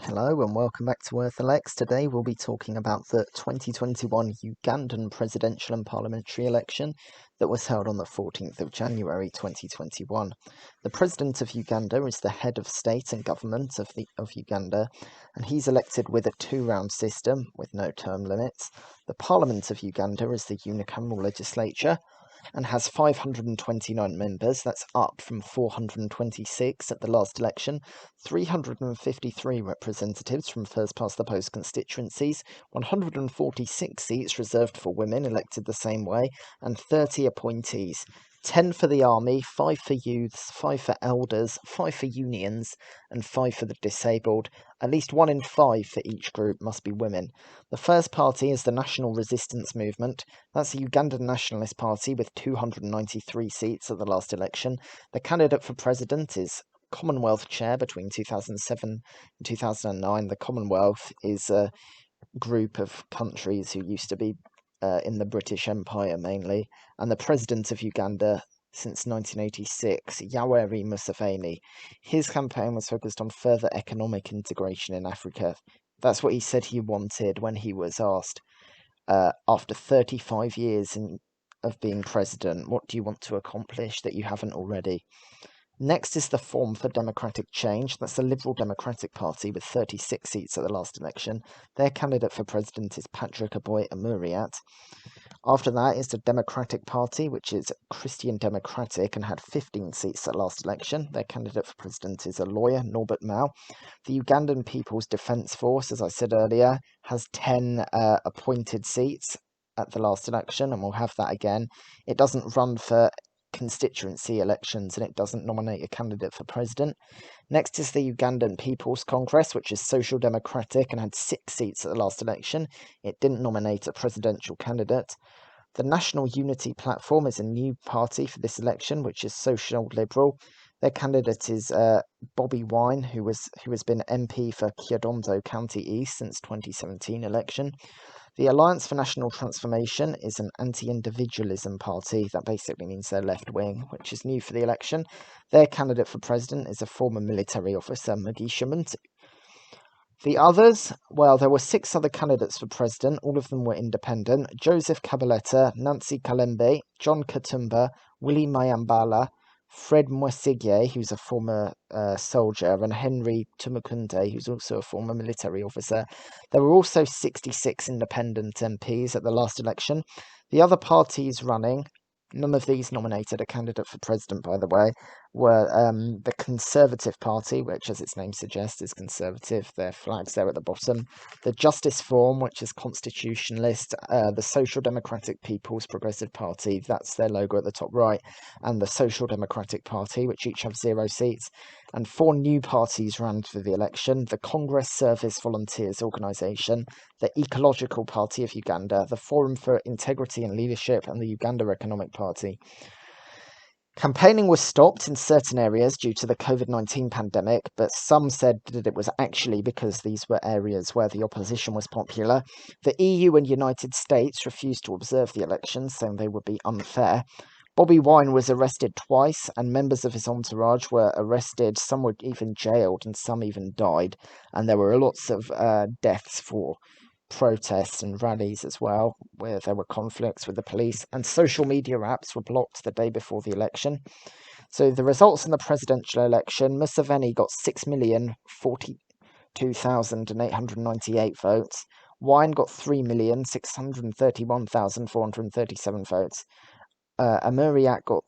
Hello and welcome back to Earth Elects. Today we'll be talking about the 2021 Ugandan presidential and parliamentary election that was held on the 14th of January 2021. The president of Uganda is the head of state and government of Uganda, and he's elected with a two-round system with no term limits. The parliament of Uganda is the unicameral legislature and has 529 members. That's up from 426 at the last election. 353 representatives from first-past-the-post constituencies, 146 seats reserved for women elected the same way, and 30 appointees. 10 for the army, 5 for youths, 5 for elders, 5 for unions, and 5 for the disabled. At least 1 in 5 for each group must be women. The first party is the National Resistance Movement. That's the Ugandan Nationalist Party with 293 seats at the last election. The candidate for president is Commonwealth Chair between 2007 and 2009. The Commonwealth is a group of countries who used to be in the British Empire mainly, and the president of Uganda since 1986, Yoweri Museveni. His campaign was focused on further economic integration in Africa. That's what he said he wanted when he was asked, after 35 years of being president, what do you want to accomplish that you haven't already? Next is the Forum for Democratic Change. That's the Liberal Democratic Party with 36 seats at the last election. Their candidate for president is Patrick Aboy Amuriat. After that is the Democratic Party, which is Christian Democratic and had 15 seats at last election. Their candidate for president is a lawyer, Norbert Mao. The Ugandan People's Defence Force, as I said earlier, has 10 appointed seats at the last election, and we'll have that again. It doesn't run for constituency elections, and it doesn't nominate a candidate for president. Next is the Ugandan People's Congress, which is social democratic and had 6 seats at the last election. It didn't nominate a presidential candidate. The National Unity Platform is a new party for this election, which is social liberal. Their candidate is Bobi Wine, who has been MP for Kyodondo County East since 2017 election. The Alliance for National Transformation is an anti-individualism party. That basically means they're left-wing, which is new for the election. Their candidate for president is a former military officer, Mugisha Muntu. The others, well, there were 6 other candidates for president. All of them were independent. Joseph Kabuleta, Nancy Kalembe, John Katumba, Willie Mayambala, Fred Mwesigye, who's a former soldier, and Henry Tumukunde, who's also a former military officer. There were also 66 independent MPs at the last election. The other parties running, none of these nominated a candidate for president, by the way, were the Conservative Party, which, as its name suggests, is conservative. Their flag's there at the bottom. The Justice Forum, which is constitutionalist. The Social Democratic People's Progressive Party, that's their logo at the top right. And the Social Democratic Party, which each have 0 seats. And 4 new parties ran for the election. The Congress Service Volunteers Organisation, the Ecological Party of Uganda, the Forum for Integrity and Leadership, and the Uganda Economic Party. Campaigning was stopped in certain areas due to the COVID-19 pandemic, but some said that it was actually because these were areas where the opposition was popular. The EU and United States refused to observe the elections, saying they would be unfair. Bobi Wine was arrested twice, and members of his entourage were arrested. Some were even jailed, and some even died. And there were lots of deaths for protests and rallies as well, where there were conflicts with the police, and social media apps were blocked the day before the election. So the results in the presidential election, Museveni got 6,042,898 votes. Wine got 3,631,437 votes. Amuriat got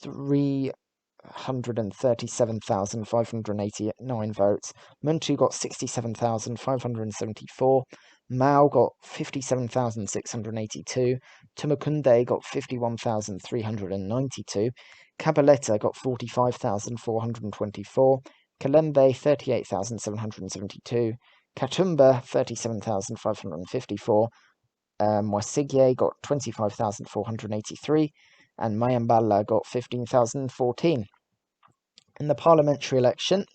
337,589 votes. Muntu got 67,574. Mao got 57,682. Tumukunde got 51,392. Kabuleta got 45,424. Kalembe 38,772. Katumba 37,554. Mwesigye got 25,483. And Mayambala got 15,014. In the parliamentary election,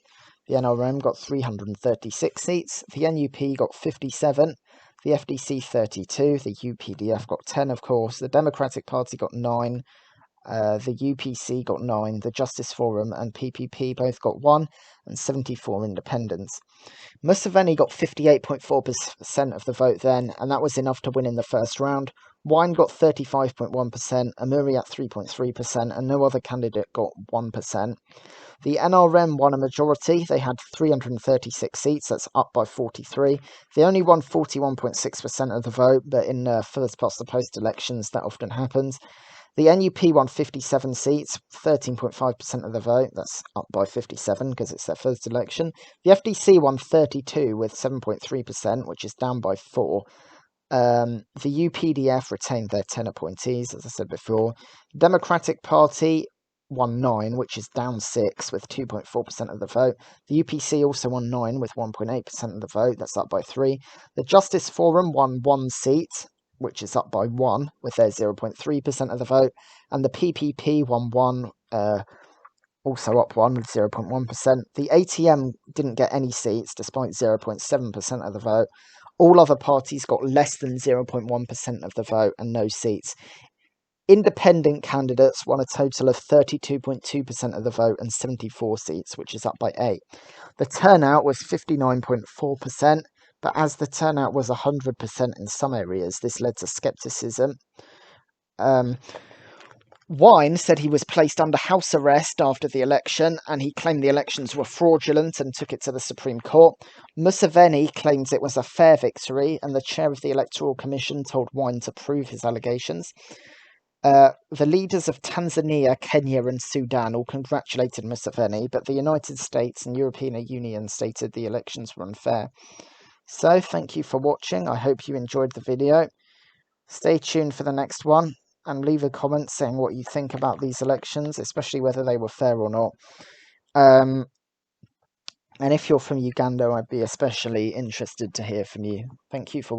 the NRM got 336 seats, the NUP got 57, the FDC 32, the UPDF got 10, of course, the Democratic Party got 9, The UPC got 9, the Justice Forum and PPP both got 1, and 74 independents. Museveni got 58.4% of the vote then, and that was enough to win in the first round. Wine got 35.1%, Amuri at 3.3%, and no other candidate got 1%. The NRM won a majority. They had 336 seats, that's up by 43. They only won 41.6% of the vote, but in first past the post elections, that often happens. The NUP won 57 seats, 13.5% of the vote. That's up by 57 because it's their first election. The FDC won 32 with 7.3%, which is down by 4. The UPDF retained their 10 appointees, as I said before. Democratic Party won 9, which is down 6 with 2.4% of the vote. The UPC also won 9 with 1.8% of the vote. That's up by 3. The Justice Forum won 1 seat, which is up by 1 with their 0.3% of the vote. And the PPP won 1, also up 1 with 0.1%. The ATM didn't get any seats despite 0.7% of the vote. All other parties got less than 0.1% of the vote and no seats. Independent candidates won a total of 32.2% of the vote and 74 seats, which is up by 8. The turnout was 59.4%, but as the turnout was 100% in some areas, this led to scepticism. Wine said he was placed under house arrest after the election, and he claimed the elections were fraudulent and took it to the Supreme Court. Museveni claims it was a fair victory, and the chair of the Electoral Commission told Wine to prove his allegations. The leaders of Tanzania, Kenya and Sudan all congratulated Museveni, but the United States and European Union stated the elections were unfair. So, thank you for watching. I hope you enjoyed the video. Stay tuned for the next one, and leave a comment saying what you think about these elections, especially whether they were fair or not. And if you're from Uganda, I'd be especially interested to hear from you. Thank you for watching.